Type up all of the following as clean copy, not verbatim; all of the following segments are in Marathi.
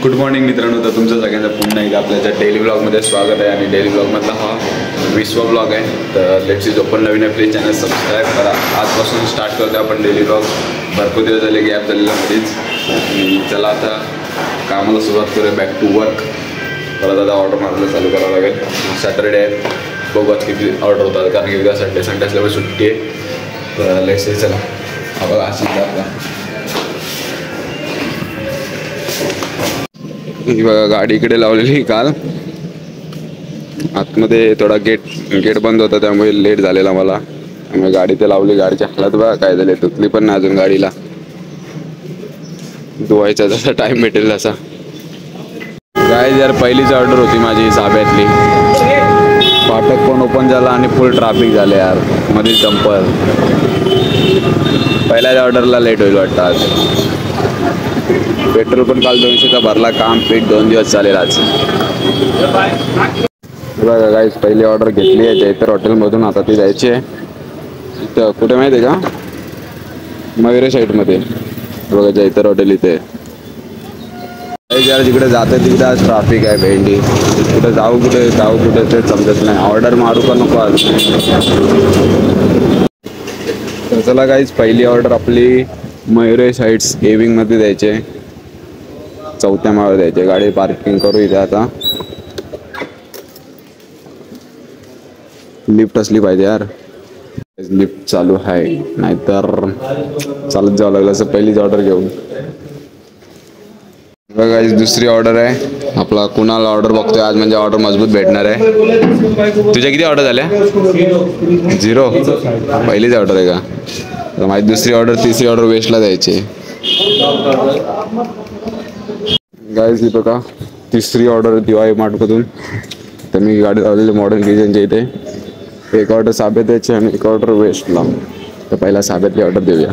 गुड मॉर्निंग मित्रांनो, तर तुमचं सगळ्यांचं पुन्हा एकदा आपल्याच्या डेली ब्लॉगमध्ये स्वागत आहे. आणि डेली ब्लॉगमधला हा 20वा ब्लॉग आहे. तर लेट्स इज ओपन नवीन आहे, प्लीज चॅनल सबस्क्राईब करा. आजपासून स्टार्ट करतो आपण डेली ब्लॉग. भरपूर दिवस झाले गॅप झालेला मध्येच. चला आता कामाला सुरुवात करूया, बॅक टू वर्क. परत आता ऑर्डर मारायला चालू करावं लागेल. सॅटर्डे आहे, बघू आज किती ऑर्डर होतात, कारण की उद्या संडे असल्यामुळे सुट्टी आहे. तर लेट्स चला हा बघा अशी आपला ही बघा गाडी इकडे लावलेली काल. आतमध्ये थोडा गेट बंद होता, त्यामुळे लेट झालेला मला. त्यामुळे गाडी ते लावली. गाडीची हालत बघा काय झाली, तुटली पण नाही अजून गाडीला. धुवायचा जसा टाइम भेटेल तसा. काय यार, पहिलीच ऑर्डर होती माझी साब्यातली. फाटक पण ओपन झाला आणि फुल ट्रॅफिक झाले यार, मध्येच डंपर. पहिल्याच ऑर्डरला लेट होईल वाटतं आज. पेट्रोल पण काल 200चा भरला. काम पीठ 2 दिवस चालेल आज. बघा गाईस, पहिली ऑर्डर घेतली आहे जयतर हॉटेलमधून. आता ती जायची आहे इथं, कुठे माहिती आहे का, मयुरे साईडमध्ये. बघा जयतर हॉटेल इथे. यार जिकडे जातं तिकडे आज ट्रॅफिक आहे भेंडी. कुठे जाऊ कुठे ते समजत नाही. ऑर्डर मारू का नको आज. तर चला गाईस, पहिली ऑर्डर आपली मयुरे साईड्स एविंगमध्ये द्यायचे. 4थ्या माळ्यावर द्यायचे. गाडी पार्किंग करू इथे. आता लिफ्ट असली पाहिजे यार. लिफ्ट चालू आहे, नाहीतर चालत जावं लागलं असं. पहिलीच ऑर्डर घेऊन बघा. दुसरी ऑर्डर आहे आपला. कुणाला ऑर्डर बघतोय आज, म्हणजे ऑर्डर मजबूत भेटणार आहे. तुझ्या किती ऑर्डर झाल्या? 0. पहिलीच ऑर्डर आहे का? तर माझी दुसरी ऑर्डर, तिसरी ऑर्डर वेस्टला द्यायची. गाईज ही बघा, तिसरी ऑर्डर दिवाळी मार्टमधून. तर मी गाडी लावलेली मॉडर्न किचनच्या इथे. एक ऑर्डर साब्यात द्यायची आणि एक ऑर्डर वेस्टला. तर पहिला साब्यातली ऑर्डर देऊया.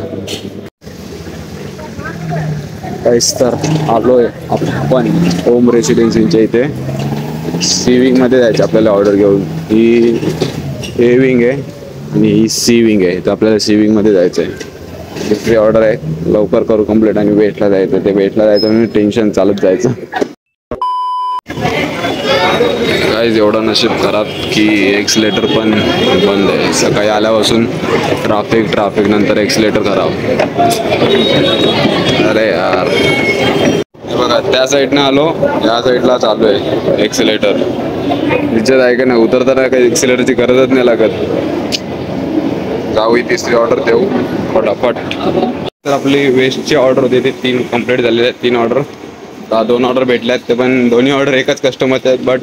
काहीच तर आलोय आपण ओम रेसिडेन्सीच्या इथे. सी विंगमध्ये जायचं आपल्याला ऑर्डर घेऊन. ही ए विंग आहे आणि ही सी विंग आहे. तर आपल्याला सी विंगमध्ये जायचं आहे. दुसरी ऑर्डर आहे, लवकर करू कंप्लीट. आणि वेटला जायचं. ते वेटला जायचं म्हणजे टेन्शन चालत जायचं. काय एवढं नशीब खराब की एक्सिलेटर पण बंद आहे. सकाळी आल्यापासून ट्राफिक नंतर एक्सिलेटर खराब. अरे यार, बघा त्या साईडनं आलो, या साईडला चालू आहे एक्सिलेटर. विचार आहे का नाही, उतरताना काही एक्सिलेटरची गरजच नाही लागत. जाऊ ही तिसरी ऑर्डर देऊ फटाफट. तर आपली वेस्टची ऑर्डर होती, ती 3 कंप्लीट झालेली आहेत. 3 ऑर्डर. 2 ऑर्डर भेटल्या आहेत. ते पण दोन्ही ऑर्डर एकाच कस्टमरचे आहेत, बट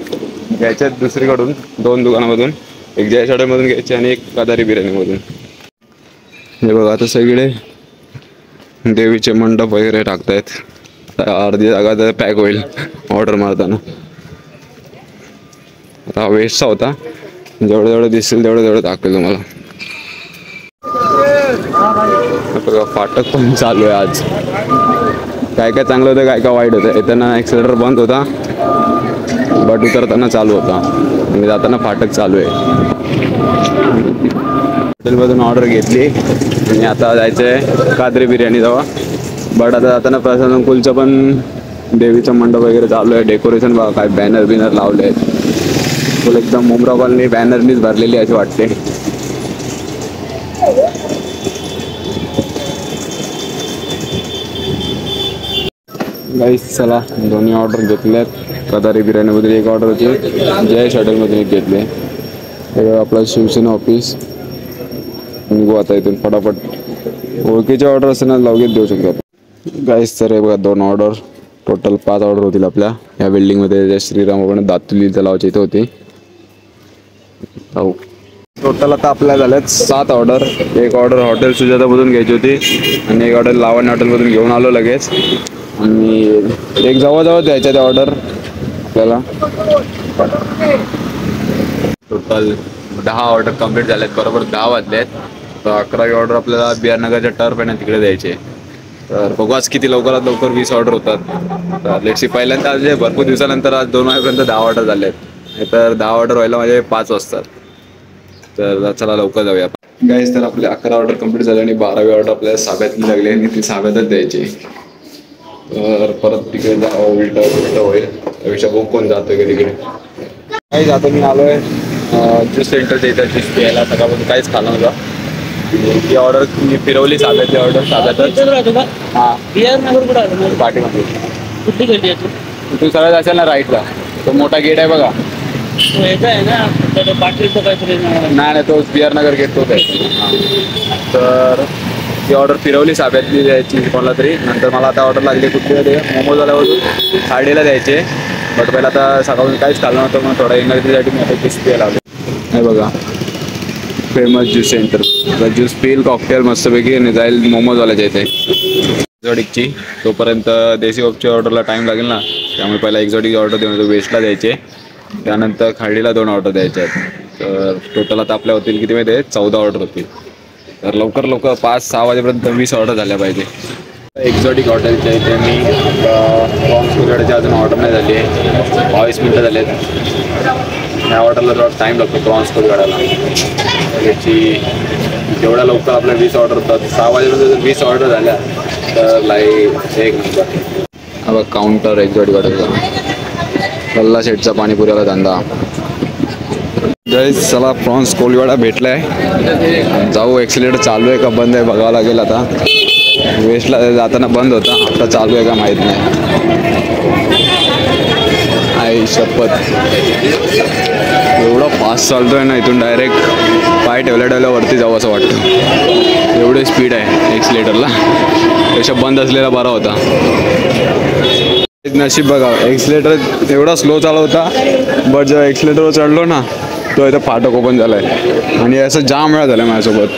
घ्यायचे आहेत दुसरीकडून. 2 दुकानामधून. एक जयेश हॉटेलमधून घ्यायचे आणि एक कदारी बिर्याणीमधून. हे बघा, आता सगळे देवीचे मंडप वगैरे टाकतायत. अर्धी जागा तर पॅक होईल ऑर्डर मारताना. आता वेस्टचा होता, जेवढं दिसेल तेवढं दाखवेल तुम्हाला. बघा फाटक पण चालू आहे आज. काय चांगलं होतं, काय वाईट होतं. येताना एक्सिलेटर बंद होता, बट उतरताना चालू होता. आणि जाताना फाटक चालू आहे. हॉटेलमधून ऑर्डर घेतली आणि आता जायचं आहे कादरी बिर्याणी जावा. बट आता जाताना प्रसाद अंकुलचं पण देवीचं मंडप वगैरे चालू आहे. डेकोरेशन बघा, काय बॅनर लावले आहेत. फुल एकदम मुंब्रा कॉलनी बॅनरनीच भरलेली अशी वाटते. गाईस चला, दोन्ही ऑर्डर घेतल्यात. कदारी बिर्याणीमधून एक ऑर्डर होती, जयेश हॉटेलमधून एक घेतले. आपलं शिवसेना ऑफिस. निघू आता इथून फटाफट. ओळखीचे ऑर्डर असेल ना लगेच देऊ शकतो. गाईस तर हे बघा, 2 ऑर्डर. टोटल 5 ऑर्डर होतील आपल्या ह्या बिल्डिंगमध्ये. जे श्रीराम आपण दातुली तलावाची इथे होती. हो, टोटल आता आपल्या झाल्यात 7 ऑर्डर. एक ऑर्डर हॉटेल सुजातामधून घ्यायची होती आणि एक ऑर्डर लावण्य हॉटेलमधून घेऊन आलो लगेच. आणि एक जवळ द्यायच्या त्या ऑर्डर आपल्याला. टोटल 10 ऑर्डर कंप्लीट झाल्यात. बरोबर 10 वाजले आहेत. तर 11वी ऑर्डर आपल्याला बिहारनगरच्या टर्फ आहे ना, तिकडे द्यायचे. तर बघू आज किती लवकरात लवकर 20 ऑर्डर होतात. तर लेट्स सी. पहिल्यांदा आज भरपूर दिवसानंतर आज 2 वाजेपर्यंत 10 ऑर्डर झाले आहेत. तर 10 ऑर्डर व्हायला माझे 5 वाजतात. तर चला लवकर जाऊया. गाईस तर आपले 11 ऑर्डर कंप्लीट झाले आणि 12वी ऑर्डर आपल्याला साब्यातली लागली आणि ती साब्यातच द्यायची. तर परत तिकडे जावं उलट उलट होईल, त्यापेक्षा खूप कोण जातोय का तिकडे. काही जातो मी आलोय ज्यूस सेंटरच्या इथं ज्यूस प्यायला. सकाळपासून काहीच खाल्लं नव्हतं. ती ऑर्डर मी फिरवली साध्याची ऑर्डर साध्यातच. हां पाठीमध्ये कुठली गल्ली आहे तू सरळ असेल ना राईटला, तो मोठा गेट आहे बघा. तो याचा आहे ना पाटीलचं काहीतरी नाही नाही, तो बिहार नगर गेट तोच आहे. तर ती ऑर्डर फिरवली साब्यातली द्यायची कोणाला तरी. नंतर मला आता ऑर्डर लागली कुठली ते मोमोजवाल्यावरून खाडीला द्यायचे. बट पहिला आता सकाळून काहीच खाल्लं नव्हतं, मग थोडा एनर्जीसाठी मी आता ज्यूस प्यायला लावले. हे बघा फेमस ज्यूस सेंटर. आता ज्यूस पिल कॉकटेल मस्तपैकी आणि जाईल मोमोजवाल्याच्या इथे एक्झॉटिकची. तोपर्यंत देसी वॉपची ऑर्डरला टाईम लागेल ना, त्यामुळे पहिला एक्झॉटिक ऑर्डर देऊन वेस्टला द्यायचे. त्यानंतर खाडीला 2 ऑर्डर द्यायच्या आहेत. तर टोटल आता आपल्या होतील किती माहिती आहे, 14 ऑर्डर होतील. तर लवकर 5-6 वाजेपर्यंत 20 ऑर्डर झाल्या पाहिजे. एक्झॉटिक हॉटेलच्या इथे मी प्रॉन्स कोलगड्याची अजून ऑर्डर नाही झाली आहे. 22 मिनटं झाले आहेत. ह्या ऑर्डरला थोडा टाईम लागतो प्रॉन्स कोलगड्याला. त्याची जेवढ्या लवकर आपल्या 20 ऑर्डर होतात, 6 वाजेपर्यंत जर 20 ऑर्डर झाल्या तर लाईक एक नंबर. हा बघ काउंटर एक्झॉटिक हॉटेलचा. कल्ला शेटचा पाणीपुरीला धंदा. गाईस चला प्रॉन्स कोलगडा भेटलाय. जाऊ. एक्सिलेटर चालू आहे का बंद आहे बघावं लागेल आता. वेस्टला जाताना बंद होता, आता चालू आहे का माहीत नाही. आई शपथ, एवढा फास्ट चालतोय ना, इथून डायरेक्ट पाय ठेवल्या वरती जाऊ असं वाटतं. एवढे स्पीड आहे एक्सिलेटरला. त्याच्या बंद असलेला बरा होता. नशीब बघा, एक्सिलेटर एवढा स्लो चालू होता, बट जेव्हा एक्सिलेटरवर चढलो ना, तो इथं फाटक ओपन झालाय. आणि असं जाम वेळा झालं माझ्यासोबत.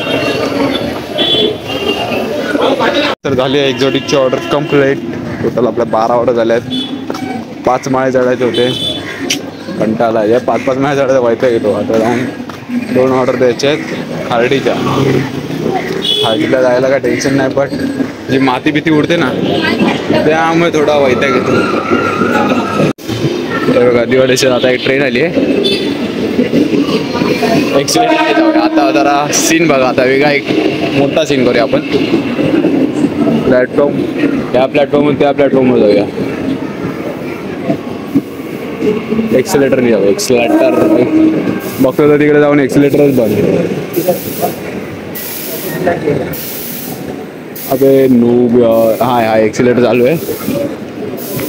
तर झाली आहे एक्झॉटिकची ऑर्डर कम्प्लीट. टोटल आपल्या 12 ऑर्डर झाल्या आहेत. 5 माळे चढायचे होते, कंटाळा या 5-5 माळे चढायचा व्हायचा येतो. आता जाऊन 2 ऑर्डर द्यायचे आहेत खार्डीच्या. खार्डीला जायला काय टेन्शन नाही, पण जी माती भीती उडते ना, त्यामुळे थोडा वैताग येतो. तर बघा दिवाळीच्या आता एक ट्रेन आली आहे. एक्सिलेटर जाऊया आता. जरा सीन बघा आता वेगळा एक मोठा सीन करूया आपण. प्लॅटफॉर्म, त्या प्लॅटफॉर्मवर त्या प्लॅटफॉर्मवर जाऊया. एक्सिलेटरने जाऊ. एक्सिलेटर बघतो तर तिकडे जाऊन एक्सिलेटरच बंद. अबे नूब यार. हा एक्सिलेटर चालू आहे.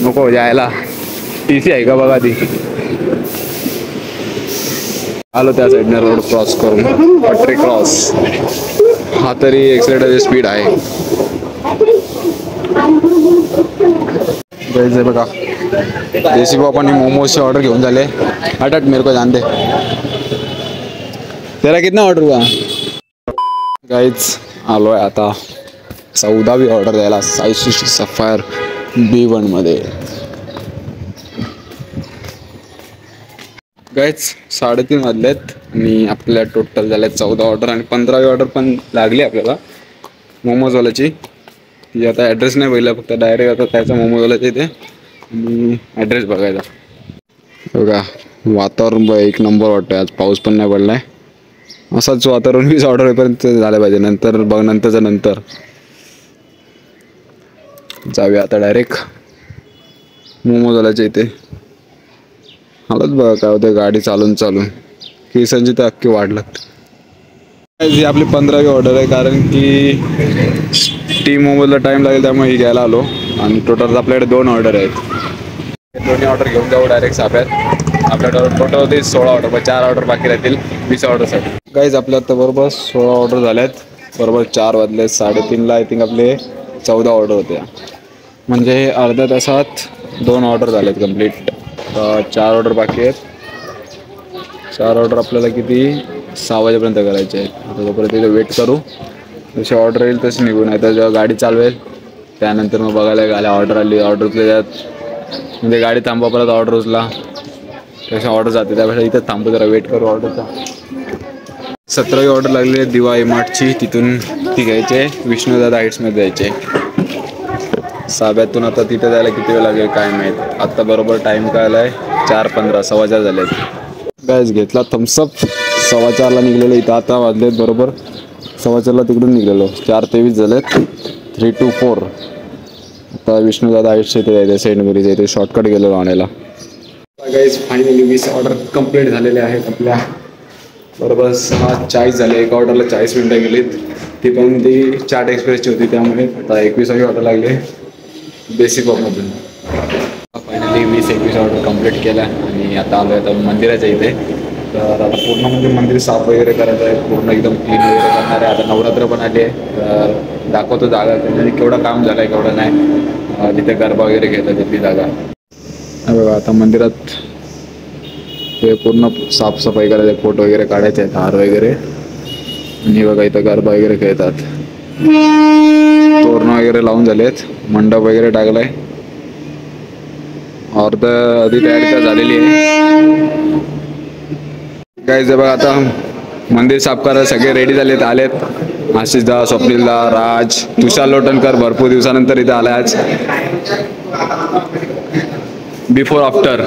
नको जायला. TC आहे का बघा ती. आलो त्या साईडने रोड क्रॉस करून, पटरी क्रॉस. हा तरी एक्सिलेटरची स्पीड आहे. बघा देसी पॉप आणि मोमोजची ऑर्डर घेऊन झाले. हट मेरे को जान दे. तेरा कितना ऑर्डर हुआ गाइज. आलोय आता 14वी ऑर्डर द्यायला साई सफायर B1 मध्ये. गाइज 3:30 वाजलेत आणि आपल्या टोटल झाल्यात 14 ऑर्डर आणि 15वी ऑर्डर पण लागली आपल्याला मोमोजवाल्याची. ती आता ॲड्रेस नाही बघितला, फक्त डायरेक्ट आता त्याचा मोमोजवाल्याच्या इथे आणि ॲड्रेस बघायचा. बघा वातावरण एक नंबर वाटतं. आज पाऊस पण नाही पडलाय. असंच वातावरण 20 ऑर्डर होईपर्यंत झालं पाहिजे. नंतर बघ नंतर जाऊया आता डायरेक्ट मोमोजवाल्याच्या इथे. हालत बघा काय होतं गाडी चालून केसांची तर अख्खी वाढ लागते. ही आपली 15वी ऑर्डर आहे, कारण की टी मोमोजला टाईम लागेल त्यामुळे ही घ्यायला आलो. आणि टोटल आपल्याकडे 2 ऑर्डर आहेत. दोन्ही ऑर्डर घेऊन जाऊ डायरेक्ट साब्यात. आपल्याकडे टोटल होते 16 ऑर्डर, 4 ऑर्डर बाकी राहतील 20 ऑर्डरसाठी. गाईज आपल्या आता बरोबर 16 ऑर्डर झाल्यात. बरोबर 4 वाजले. 3:30ला आय थिंक आपले 14 ऑर्डर होत्या. म्हणजे अर्ध्या तासात 2 ऑर्डर झालेत कम्प्लीट. 4 ऑर्डर बाकी आहेत. 4 ऑर्डर आपल्याला किती 6 वाजेपर्यंत करायचे आहेत. आता तोपर्यंत इथे वेट करू. जशी ऑर्डर येईल तशी निघून. नाही तर जेव्हा गाडी चालवेल त्यानंतर मग बघायला गाड्या ऑर्डर आली, ऑर्डर त्यात म्हणजे गाडी थांबवा परत ऑर्डर उचला, तशी ऑर्डर जाते. त्यापेक्षा इथं थांबू, जरा वेट करू ऑर्डरचा. 17वी ऑर्डर लागली आहे दिवा इमार्टची. तिथून ती घ्यायची विष्णुदादा हाईट्समध्ये जायचे. साब्यातून आता तिथे जायला किती वेळ लागेल काय माहीत. आत्ता बरोबर टाईम काय आला आहे 4:15, 4:15 झाले आहेत. गाईज घेतला थम्सअप. 4:15ला निघलेलं. इथं आता वाजलेत बरोबर 4:15ला तिकडून निघलेलो. 4:23 झालेत. 3 to 4 आता विष्णूदादा आयुष्य इथे जायचं सेंट मेरीच्या इथे शॉर्टकट गेलो आणायला. गाईज फायनली 20 ऑर्डर कंप्लीट झालेले आहेत आपल्या. बरोबर 6:40 झाले. एका ऑर्डरला 40 मिनटं गेलीत. ती पण ती चाट एक्सप्रेसची होती त्यामुळे आता 21वी ऑर्डर लागले बेसिक ऑफमधून. फायनली 20-21 ऑर्डर कंप्लीट केल्या आणि आता आलो आहे तर मंदिराच्या इथे. तर आता पूर्ण म्हणजे मंदिर साफ वगैरे करायचं आहे, पूर्ण एकदम क्लीन वगैरे करणार आहे. आता नवरात्र पण आली आहे तर दाखवतो जागा म्हणजे केवढं काम झालं आहे केवढं नाही. जिथे गरबा वगैरे घेतात तिथली जागा बघा. आता मंदिरात ते पूर्ण साफसफाई करायचे, फोटो वगैरे काढायचे आहेत, हार वगैरे. आणि बघा इथं गरबा वगैरे खेळतात. तोरण वगैरे लावून झालेत, मंडप वगैरे टाकलाय. अर्ध आधी तयारी तर झालेली आहे. काय बघा आता मंदिर साफ करायला सगळे रेडी झालेत, आलेत. आशिषदा, स्वप्नीलदा, राज, तुषार लोटनकर भरपूर दिवसानंतर इथं आलाय आज. बिफोर आफ्टर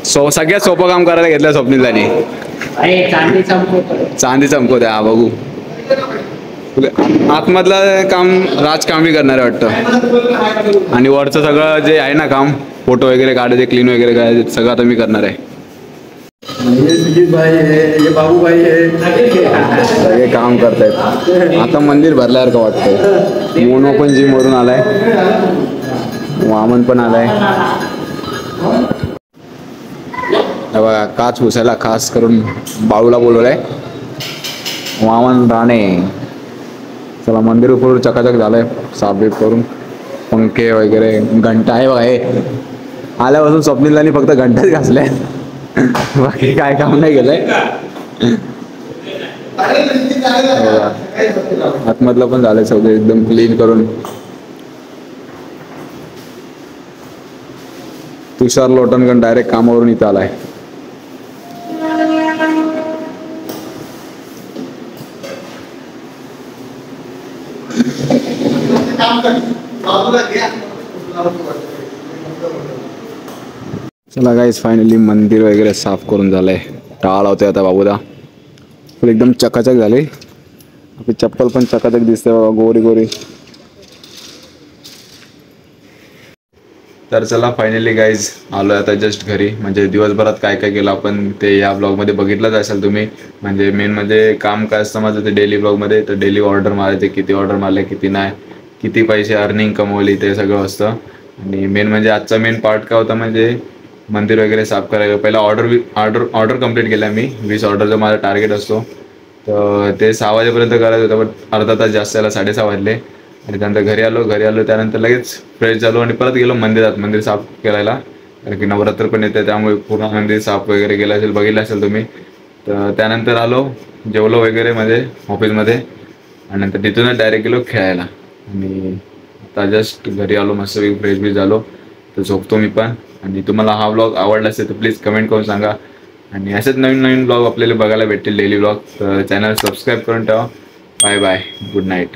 सगळ्यात सोपं काम करायला घेतलं स्वप्नीलदानी. चांदी चमकवते. हा बघू आतमधलं काम राजकामी करणार आहे वाटतं. आणि वरचं सगळं जे आहे ना काम, फोटो वगैरे काढायचे, क्लीन वगैरे करायचे, सगळं आता मी करणार आहे. सगळे काम करतायत. आता मंदिर भरल्यावर का वाटतंय. मोनो पण जिम वरून आलाय, वामन पण आलाय. बघा काच पुसायला खास करून बाळूला बोलवलाय, वामन राणे. चला मंदिर पूर्ण चकाचक झालंय साफबीफ करून. पंखे वगैरे, घंटा आहे बघा. हे आल्यापासून स्वप्नीलनी फक्त घंटाच घासलाय, बाकी काय काम नाही केलंय. आतमधलं पण झालंय सगळं एकदम क्लीन करून. तुषार लोटनकर डायरेक्ट कामावरून इथं आलाय. चला गाईज फायनली मंदिर वगैरे साफ करून झालंय. टाळ होते आता बाबूदा. एकदम चकाचक झाले. आपली चप्पल पण चकाचक दिसते बाबा, गोरी गोरी. तर चला फायनली गाईज आलोय आता जस्ट घरी. म्हणजे दिवसभरात काय काय केलं आपण ते या ब्लॉगमध्ये बघितलंच असेल तुम्ही. म्हणजे मेन म्हणजे काम काय असतं माझं ते डेली ब्लॉगमध्ये. तर डेली ऑर्डर मारायचे, किती ऑर्डर मारले किती नाही, किती पैसे अर्निंग कमवली ते सगळं असतं. आणि मेन म्हणजे आजचा मेन पार्ट काय होता म्हणजे मंदिर वगैरे साफ करायला. पहिला ऑर्डर कंप्लीट केला मी. 20 ऑर्डरचा माझा टार्गेट असतो. तर ते 6 वाजेपर्यंत करायचं होतं, बट अर्धा तास जास्त यायला 6:30 वाजले. आणि त्यानंतर घरी आलो त्यानंतर लगेच फ्रेश झालो आणि परत गेलो मंदिर साफ करायला. कारण की नवरात्र पण येते त्यामुळे पूर्ण मंदिर साफ वगैरे केलं असेल, बघितलं असेल तुम्ही. तर त्यानंतर आलो, जेवलो वगैरे म्हणजे ऑफिसमध्ये. आणि नंतर तिथूनच डायरेक्ट गेलो खेळायला. आणि आता जस्ट घरी आलो, मस्त फ्रेश बी झालो. तर झोपतो मी पण. आणि तुम्हाला हा ब्लॉग आवडला असेल तर प्लीज कमेंट करून सांगा. आणि असेच नवीन ब्लॉग आपल्याला बघायला भेटतील, डेली ब्लॉग. तर चॅनल सबस्क्राईब करून ठेवा. Bye bye, good night.